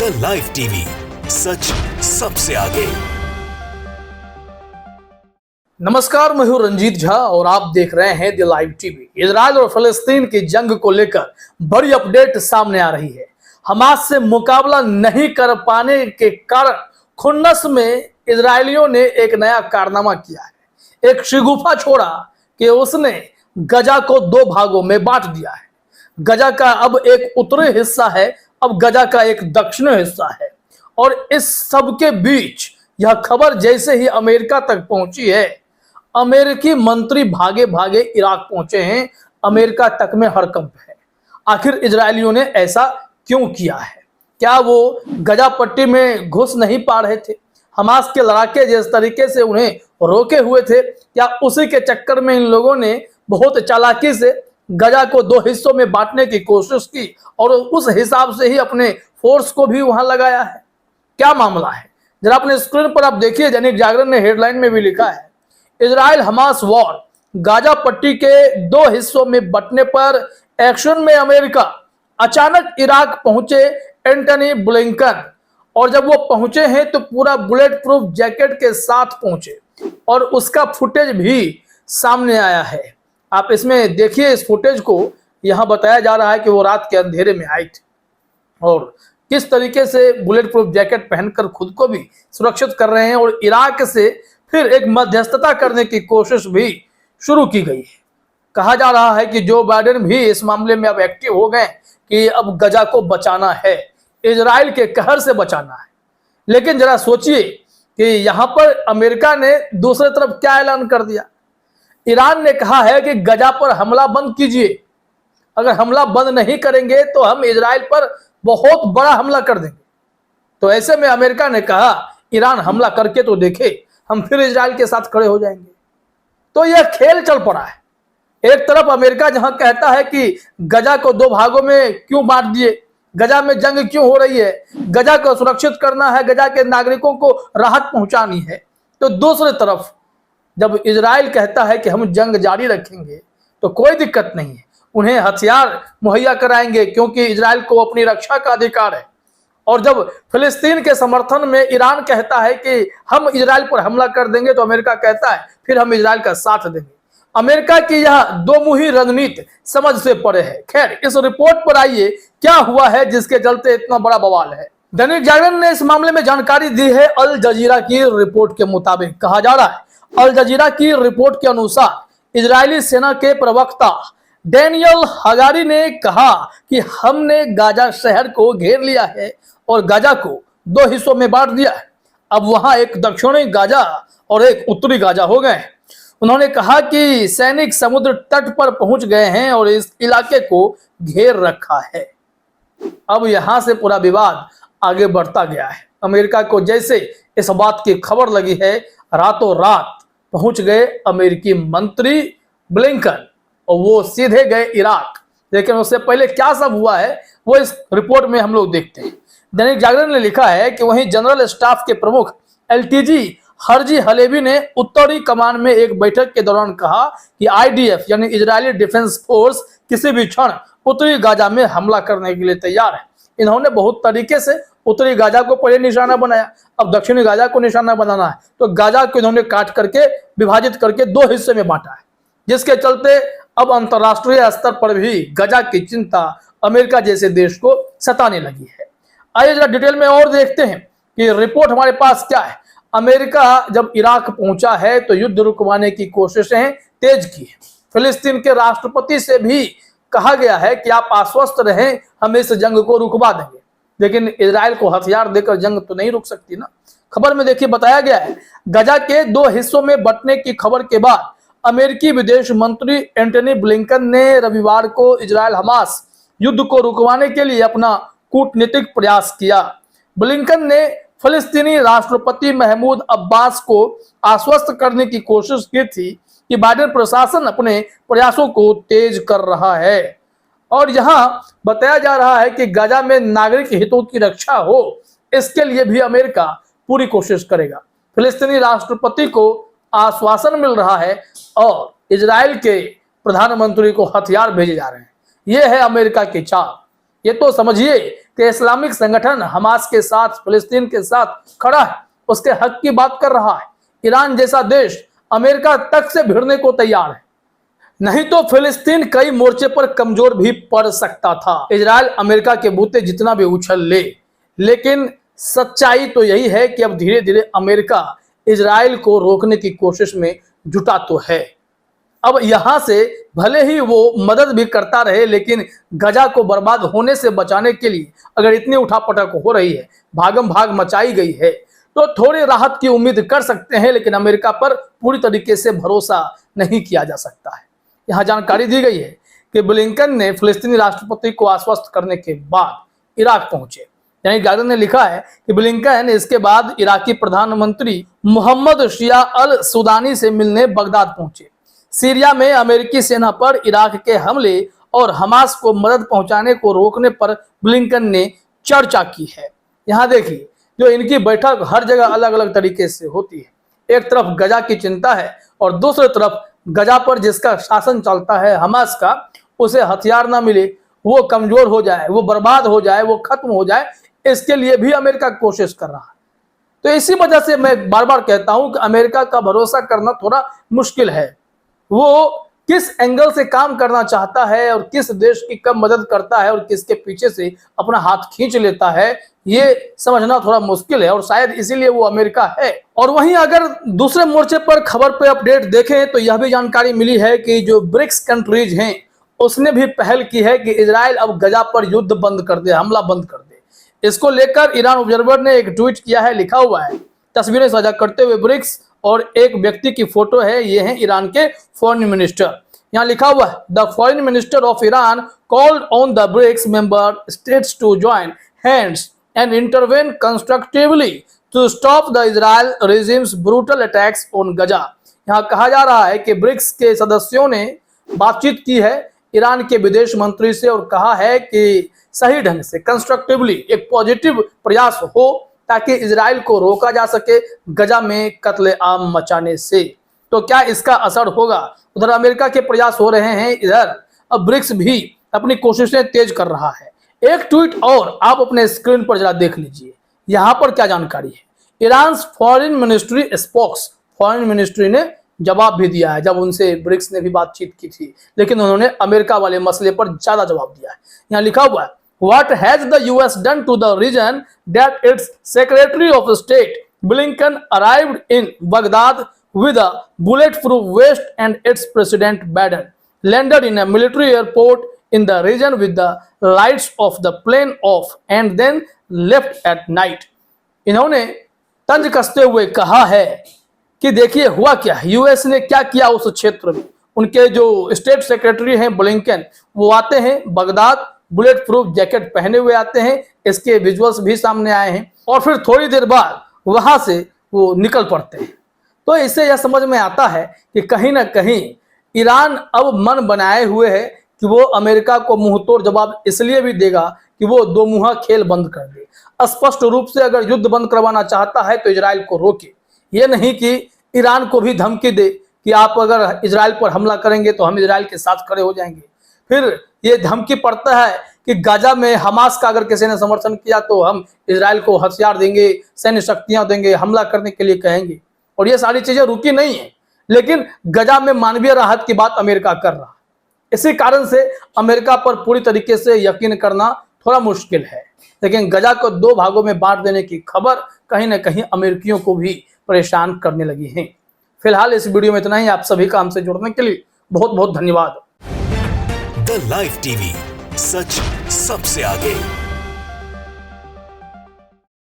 The live TV, सच सबसे आगे। नमस्कार, मैं हूं रंजीत झा और आप देख रहे हैं द लाइव टीवी। इजराइल और फलस्तीन की जंग को लेकर बड़ी अपडेट सामने आ रही है। हमास से मुकाबला नहीं कर पाने के कारण खुन्नस में इजरायलियों ने एक नया कारनामा किया है। एक शिगुफा छोड़ा कि उसने गजा को दो भागों में बांट दिया है। गजा का अब एक उत्तरी हिस्सा है, अब गजा का एक दक्षिणी हिस्सा है। और इस सब के बीच यह खबर जैसे ही अमेरिका तक पहुंची है, अमेरिकी मंत्री भागे भागे इराक पहुंचे हैं। अमेरिका तक में हड़कंप है। आखिर इजरायलियों ने ऐसा क्यों किया है? क्या वो गजा पट्टी में घुस नहीं पा रहे थे? हमास के लड़ाके जिस तरीके से उन्हें रोके हुए थे, क्या उसी के चक्कर में इन लोगों ने बहुत चालाकी से गजा को दो हिस्सों में बांटने की कोशिश की और उस हिसाब से ही अपने फोर्स को भी वहां लगाया है? क्या मामला है, जरा अपने स्क्रीन पर आप देखिए। दैनिक जागरण ने हेडलाइन में भी लिखा है, इजराइल हमास वॉर, गाजा पट्टी के दो हिस्सों में बंटने पर एक्शन में अमेरिका। अचानक इराक पहुंचे एंटनी ब्लिंकन, और जब वो पहुंचे हैं तो पूरा बुलेट प्रूफ जैकेट के साथ पहुंचे और उसका फुटेज भी सामने आया है। आप इसमें देखिए इस फुटेज को। यहां बताया जा रहा है कि वो रात के अंधेरे में आई थी और किस तरीके से बुलेट प्रूफ जैकेट पहनकर खुद को भी सुरक्षित कर रहे हैं, और इराक से फिर एक मध्यस्थता करने की कोशिश भी शुरू की गई है। कहा जा रहा है कि जो बाइडेन भी इस मामले में अब एक्टिव हो गए कि अब गजा को बचाना है, इजराइल के कहर से बचाना है। लेकिन जरा सोचिए कि यहां पर अमेरिका ने दूसरी तरफ क्या ऐलान कर दिया। ईरान ने कहा है कि गजा पर हमला बंद कीजिए, अगर हमला बंद नहीं करेंगे तो हम इजराइल पर बहुत बड़ा हमला कर देंगे। तो ऐसे में अमेरिका ने कहा ईरान हमला करके तो देखे, हम फिर इजराइल के साथ खड़े हो जाएंगे। तो यह खेल चल पड़ा है। एक तरफ अमेरिका जहां कहता है कि गजा को दो भागों में क्यों बांट दिए, गजा में जंग क्यों हो रही है, गजा को सुरक्षित करना है, गजा के नागरिकों को राहत पहुंचानी है, तो दूसरी तरफ जब इजराइल कहता है कि हम जंग जारी रखेंगे तो कोई दिक्कत नहीं है, उन्हें हथियार मुहैया कराएंगे क्योंकि इजराइल को अपनी रक्षा का अधिकार है। और जब फिलिस्तीन के समर्थन में ईरान कहता है कि हम इजराइल पर हमला कर देंगे, तो अमेरिका कहता है फिर हम इजराइल का साथ देंगे। अमेरिका की यह दोमुही रणनीति समझ से परे है। खैर, इस रिपोर्ट पर आइए, क्या हुआ है जिसके चलते इतना बड़ा बवाल है। दैनिक जागरण ने इस मामले में जानकारी दी है। अल जजीरा की रिपोर्ट के मुताबिक कहा जा रहा है, अल जजीरा की रिपोर्ट के अनुसार इजरायली सेना के प्रवक्ता डैनियल हगारी ने कहा कि हमने गाजा शहर को घेर लिया है और गाजा को दो हिस्सों में बांट दिया है। अब वहां एक दक्षिणी गाजा और एक उत्तरी गाजा हो गए हैं। उन्होंने कहा कि सैनिक समुद्र तट पर पहुंच गए हैं और इस इलाके को घेर रखा है। अब यहां से पूरा विवाद आगे बढ़ता गया है। अमेरिका को जैसे इस बात की खबर लगी है, रातों रात पहुंच गए अमेरिकी मंत्री ब्लिंकन और वो सीधे गए इराक। लेकिन उससे पहले क्या सब हुआ है वो इस रिपोर्ट में हम लोग देखते हैं। दैनिक जागरण ने लिखा है कि वहीं जनरल स्टाफ के प्रमुख एलटीजी हर्जी हलेवी ने उत्तरी कमान में एक बैठक के दौरान कहा कि आईडीएफ यानी इजरायली डिफेंस फोर्स किसी भी क्षण उत्तरी गाजा में हमला करने के लिए तैयार है। इन्होंने बहुत तरीके से उत्तरी गाजा को पहले निशाना बनाया, अब दक्षिणी गाजा को निशाना बनाना है, तो गाजा को इन्होंने काट करके विभाजित करके दो हिस्से में बांटा है, जिसके चलते अब अंतरराष्ट्रीय स्तर पर भी गजा की चिंता अमेरिका जैसे देश को सताने लगी है। आइए जरा डिटेल में और देखते हैं कि रिपोर्ट हमारे पास क्या है। अमेरिका जब इराक पहुंचा है तो युद्ध रुकवाने की कोशिशें तेज की है। फिलिस्तीन के राष्ट्रपति से भी कहा गया है कि आप आश्वस्त रहें, हम इस जंग को रुकवा देंगे। लेकिन इजराइल को हथियार देकर जंग तो नहीं रुक सकती ना। खबर में देखिए बताया गया है, गजा के दो हिस्सों में बंटने की खबर के बाद अमेरिकी विदेश मंत्री एंटनी ब्लिंकन ने रविवार को इजराइल हमास युद्ध को रुकवाने के लिए अपना कूटनीतिक प्रयास किया। ब्लिंकन ने फिलिस्तीनी राष्ट्रपति महमूद अब्बास को आश्वस्त करने की कोशिश की थी कि बाइडेन प्रशासन अपने प्रयासों को तेज कर रहा है और यहां बताया जा रहा है कि गजा में नागरिक हितों की रक्षा हो, इसके लिए भी अमेरिका पूरी कोशिश करेगा। फिलिस्तीनी राष्ट्रपति को आश्वासन मिल रहा है और इजराइल के प्रधानमंत्री को हथियार भेजे जा रहे हैं। यह है अमेरिका की चाल। ये तो समझिए कि इस्लामिक संगठन हमास के साथ, फिलिस्तीन के साथ खड़ा है, उसके हक की बात कर रहा है। ईरान जैसा देश अमेरिका तक से भिड़ने को तैयार है। नहीं तो फिलिस्तीन कई मोर्चे पर कमजोर भी पड़ सकता था। इजराइल अमेरिका के बूते जितना भी उछल ले, लेकिन सच्चाई तो यही है कि अब धीरे धीरे अमेरिका इजराइल को रोकने की कोशिश में जुटा तो है। अब यहां से भले ही वो मदद भी करता रहे, लेकिन गजा को बर्बाद होने से बचाने के लिए अगर इतनी उठापटक हो रही है, भागम भाग मचाई गई है, तो थोड़ी राहत की उम्मीद कर सकते हैं। लेकिन अमेरिका पर पूरी तरीके से भरोसा नहीं किया जा सकता है। यहाँ जानकारी दी गई है कि ब्लिंकन ने फिलिस्तीनी राष्ट्रपति को आश्वस्त करने के बाद इराक पहुंचे। यानी गार्डियन ने लिखा है कि ब्लिंकन इसके बाद इराकी प्रधानमंत्री मोहम्मद शिया अल सुदानी से मिलने बगदाद पहुंचे। सीरिया में अमेरिकी सेना पर इराक के हमले और हमास को मदद पहुंचाने को रोकने पर ब्लिंकन ने चर्चा की है। यहाँ देखिए, जो इनकी बैठक हर जगह अलग अलग तरीके से होती है। एक तरफ गजा की चिंता है और दूसरी तरफ गजा पर जिसका शासन चलता है हमास का, उसे हथियार ना मिले, वो कमजोर हो जाए, वो बर्बाद हो जाए, वो खत्म हो जाए, इसके लिए भी अमेरिका कोशिश कर रहा है। तो इसी वजह से मैं बार बार कहता हूं कि अमेरिका का भरोसा करना थोड़ा मुश्किल है। वो किस एंगल से काम करना चाहता है और किस देश की कब मदद करता है और किसके पीछे से अपना हाथ खींच लेता है, ये समझना थोड़ा मुश्किल है और शायद इसीलिए वो अमेरिका है। और वहीं अगर दूसरे मोर्चे पर खबर पे अपडेट देखें तो यह भी जानकारी मिली है कि जो ब्रिक्स कंट्रीज हैं उसने भी पहल की है कि इजराइल अब गजा पर युद्ध बंद कर दे, हमला बंद कर दे। इसको लेकर ईरान ऑब्जर्वर ने एक ट्वीट किया है, लिखा हुआ है, तस्वीरें साझा करते हुए ब्रिक्स और एक व्यक्ति की फोटो है। ये है ईरान के फॉरेन मिनिस्टर। यहाँ लिखा हुआ है, the foreign minister of Iran called on the BRICS member states to join hands and intervene constructively to stop the Israel regime's brutal attacks on Gaza. यहाँ कहा जा रहा है कि ब्रिक्स के सदस्यों ने बातचीत की है ईरान के विदेश मंत्री से और कहा है कि सही ढंग से कंस्ट्रक्टिवली एक पॉजिटिव प्रयास हो ताकि इजराइल को रोका जा सके गजा में कत्लेआम मचाने से। तो क्या इसका असर होगा? उधर अमेरिका के प्रयास हो रहे हैं, इधर अब ब्रिक्स भी अपनी कोशिशें तेज कर रहा है। एक ट्वीट और आप अपने स्क्रीन पर जरा देख लीजिए, यहाँ पर क्या जानकारी है। Iran foreign ministry spokes, foreign ministry ने जवाब भी दिया है जब उनसे ब्रिक्स ने भी बातचीत की थी, लेकिन उन्होंने अमेरिका वाले मसले पर ज्यादा जवाब दिया है। यहाँ लिखा हुआ है, What has the US done to the region that its Secretary of State Blinken arrived in Baghdad with a bulletproof vest and its President Biden landed in a military airport in the region with the lights of the plane off and then left at night? इन्होंने तंज कसते हुए कहा है कि देखिए हुआ क्या, यूएस ने क्या किया उस क्षेत्र में। उनके जो स्टेट सेक्रेटरी हैं ब्लिंकन, वो आते हैं बगदाद, बुलेट प्रूफ जैकेट पहने हुए आते हैं, इसके विजुअल्स भी सामने आए हैं, और फिर थोड़ी देर बाद वहां से वो निकल पड़ते हैं। तो इससे यह समझ में आता है कि कहीं ना कहीं ईरान अब मन बनाए हुए है कि वो अमेरिका को मुंहतोड़ जवाब इसलिए भी देगा कि वो दो मुहा खेल बंद कर दे। स्पष्ट रूप से अगर युद्ध बंद करवाना चाहता है तो इजराइल को रोके, ये नहीं कि ईरान को भी धमकी दे कि आप अगर इजराइल पर हमला करेंगे तो हम इजराइल के साथ खड़े हो जाएंगे। फिर ये धमकी पड़ता है कि गाजा में हमास का अगर किसी ने समर्थन किया तो हम इजराइल को हथियार देंगे, सैन्य शक्तियां देंगे, हमला करने के लिए कहेंगे। और ये सारी चीजें रुकी नहीं है, लेकिन गजा में मानवीय राहत की बात अमेरिका कर रहा है। इसी कारण से अमेरिका पर पूरी तरीके से यकीन करना थोड़ा मुश्किल है। लेकिन गजा को दो भागों में बांट देने की खबर कहीं ना कहीं अमेरिकियों को भी परेशान करने लगी है। फिलहाल इस वीडियो में इतना ही। आप सभी का हमसे जुड़ने के लिए बहुत बहुत धन्यवाद। द लाइव टीवी, सच सबसे आगे।